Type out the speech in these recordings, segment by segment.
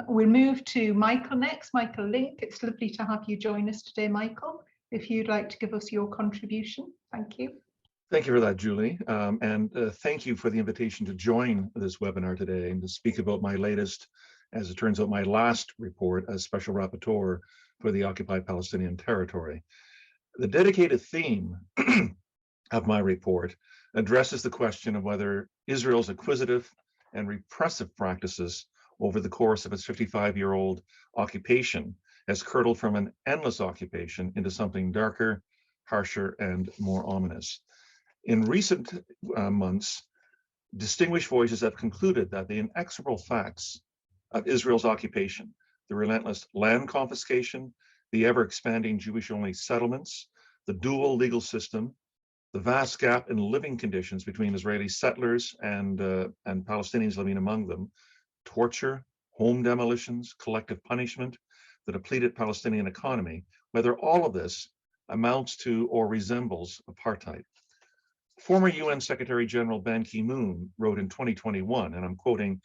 We'll move to Michael next. Michael Lynk, it's lovely to have you join us today, Michael. If you'd like to give us your contribution, thank you. Thank you for that, Julie. And thank you for the invitation to join this webinar today and to speak about my latest, as it turns out, my last report as Special Rapporteur for the Occupied Palestinian Territory. The dedicated theme of my report addresses the question of whether Israel's acquisitive and repressive practices over the course of its 55-year-old occupation has curdled from an endless occupation into something darker, harsher, and more ominous. In recent months, distinguished voices have concluded that the inexorable facts of Israel's occupation, the relentless land confiscation, the ever-expanding Jewish-only settlements, the dual legal system, the vast gap in living conditions between Israeli settlers and Palestinians living among them, torture, home demolitions, collective punishment, the depleted Palestinian economy, whether all of this amounts to or resembles apartheid. Former UN Secretary General Ban Ki-moon wrote in 2021, and I'm quoting,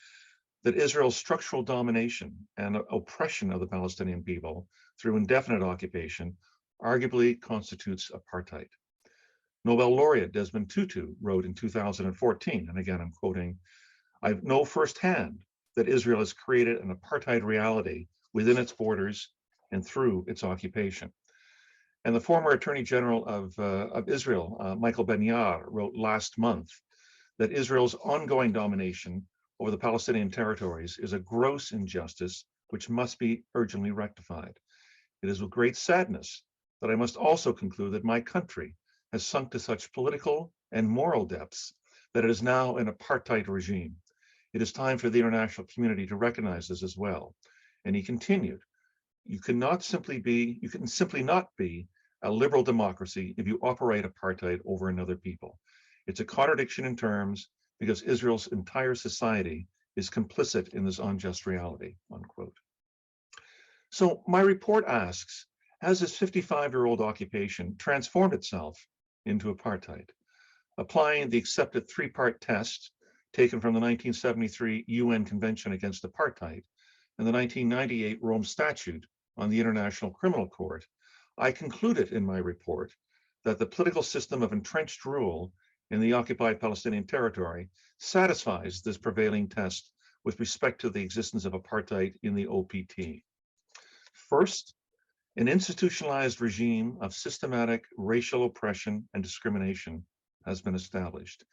that Israel's structural domination and oppression of the Palestinian people through indefinite occupation arguably constitutes apartheid. Nobel laureate Desmond Tutu wrote in 2014, and again I'm quoting, I know firsthand that Israel has created an apartheid reality within its borders and through its occupation. And the former Attorney General of Israel, Michael Lynk, wrote last month that Israel's ongoing domination over the Palestinian territories is a gross injustice which must be urgently rectified. It is with great sadness that I must also conclude that my country has sunk to such political and moral depths that it is now an apartheid regime. It is time for the international community to recognize this as well. And he continued, you can simply not be a liberal democracy if you operate apartheid over another people. It's a contradiction in terms because Israel's entire society is complicit in this unjust reality, unquote. So my report asks, has this 55-year-old occupation transformed itself into apartheid? Applying the accepted three-part test taken from the 1973 UN Convention Against Apartheid and the 1998 Rome Statute on the International Criminal Court, I concluded in my report that the political system of entrenched rule in the occupied Palestinian territory satisfies this prevailing test with respect to the existence of apartheid in the OPT. First, an institutionalized regime of systematic racial oppression and discrimination has been established.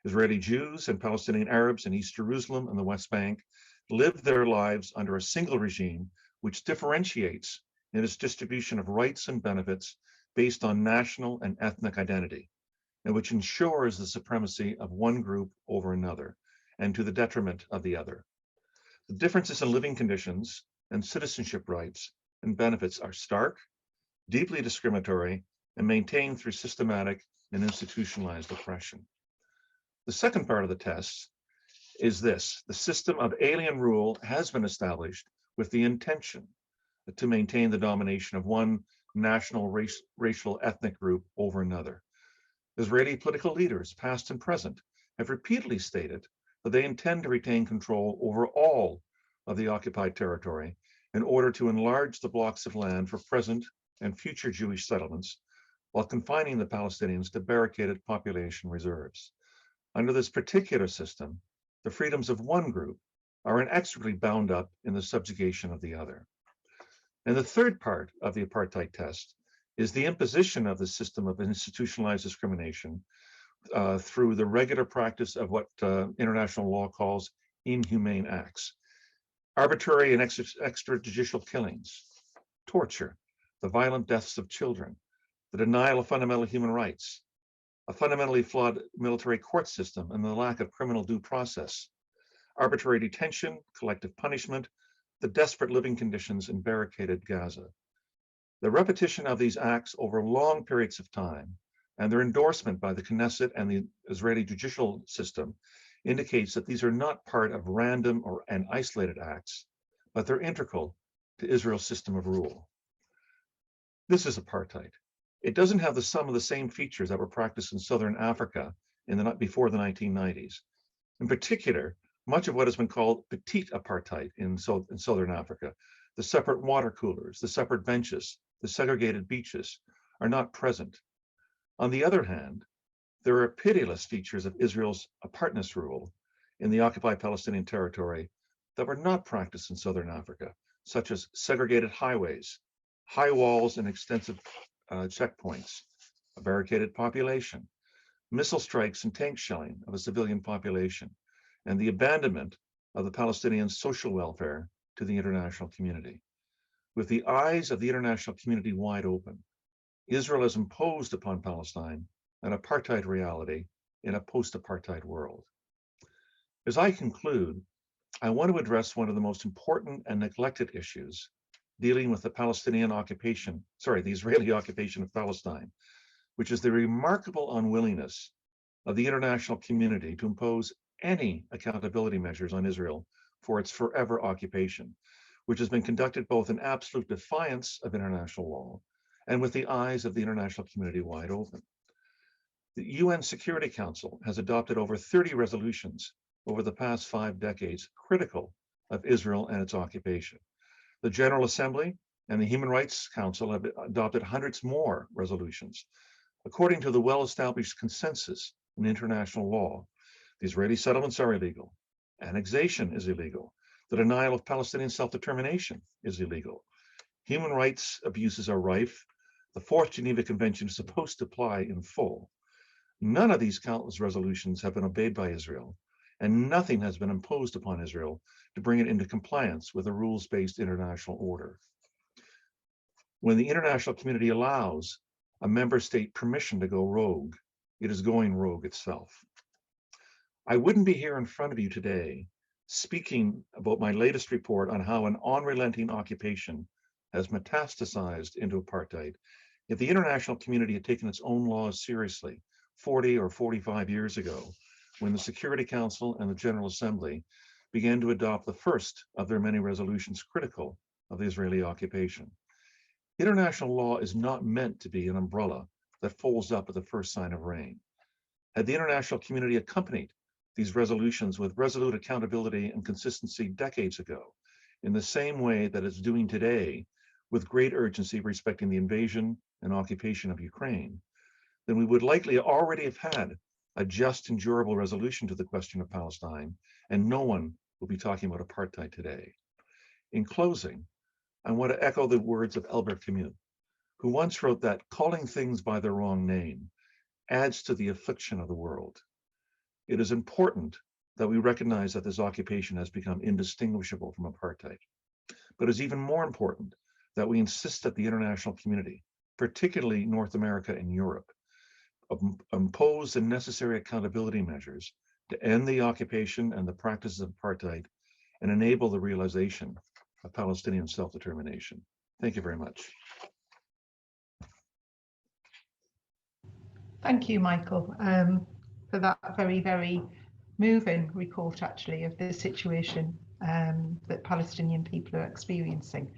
Israeli Jews and Palestinian Arabs in East Jerusalem and the West Bank live their lives under a single regime which differentiates in its distribution of rights and benefits based on national and ethnic identity, and which ensures the supremacy of one group over another, and to the detriment of the other. The differences in living conditions and citizenship rights and benefits are stark, deeply discriminatory, and maintained through systematic and institutionalized oppression. The second part of the test is this: the system of alien rule has been established with the intention to maintain the domination of one national racial ethnic group over another. Israeli political leaders, past and present, have repeatedly stated that they intend to retain control over all of the occupied territory in order to enlarge the blocks of land for present and future Jewish settlements, while confining the Palestinians to barricaded population reserves. Under this particular system, the freedoms of one group are inexorably bound up in the subjugation of the other. And the third part of the apartheid test is the imposition of the system of institutionalized discrimination through the regular practice of what international law calls inhumane acts, arbitrary and extrajudicial killings, torture, the violent deaths of children, the denial of fundamental human rights, a fundamentally flawed military court system, and the lack of criminal due process, arbitrary detention, collective punishment, the desperate living conditions in barricaded Gaza. The repetition of these acts over long periods of time and their endorsement by the Knesset and the Israeli judicial system indicates that these are not part of random and isolated acts, but they're integral to Israel's system of rule. This is apartheid. It doesn't have some of the same features that were practiced in Southern Africa before the 1990s. In particular, Much of what has been called petite apartheid in Southern Africa, the separate water coolers, the separate benches, the segregated beaches, are not present. On the other hand, there are pitiless features of Israel's apartness rule in the occupied Palestinian territory that were not practiced in Southern Africa, such as segregated highways, high walls and extensive checkpoints, a barricaded population, missile strikes and tank shelling of a civilian population, and the abandonment of the Palestinian social welfare to the international community. With the eyes of the international community wide open, Israel has imposed upon Palestine an apartheid reality in a post-apartheid world. As I conclude, I want to address one of the most important and neglected issues dealing with the the Israeli occupation of Palestine, which is the remarkable unwillingness of the international community to impose any accountability measures on Israel for its forever occupation, which has been conducted both in absolute defiance of international law and with the eyes of the international community wide open. The UN Security Council has adopted over 30 resolutions over the past 5 decades critical of Israel and its occupation. The General Assembly and the Human Rights Council have adopted hundreds more resolutions. According to the well-established consensus in international law, the Israeli settlements are illegal, annexation is illegal, the denial of Palestinian self-determination is illegal, human rights abuses are rife, the Fourth Geneva Convention is supposed to apply in full. None of these countless resolutions have been obeyed by Israel, and nothing has been imposed upon Israel to bring it into compliance with a rules-based international order. When the international community allows a member state permission to go rogue, it is going rogue itself. I wouldn't be here in front of you today speaking about my latest report on how an unrelenting occupation has metastasized into apartheid if the international community had taken its own laws seriously 40 or 45 years ago, when the Security Council and the General Assembly began to adopt the first of their many resolutions critical of the Israeli occupation. International law is not meant to be an umbrella that folds up at the first sign of rain. Had the international community accompanied these resolutions with resolute accountability and consistency decades ago, in the same way that it's doing today with great urgency respecting the invasion and occupation of Ukraine, then we would likely already have had a just and durable resolution to the question of Palestine, and no one will be talking about apartheid today. In closing, I want to echo the words of Albert Camus, who once wrote that calling things by their wrong name adds to the affliction of the world. It is important that we recognize that this occupation has become indistinguishable from apartheid, but it's even more important that we insist that the international community, particularly North America and Europe, impose the necessary accountability measures to end the occupation and the practices of apartheid and enable the realization of Palestinian self-determination. Thank you very much. Thank you, Michael, for that very, very moving report, actually, of the situation that Palestinian people are experiencing.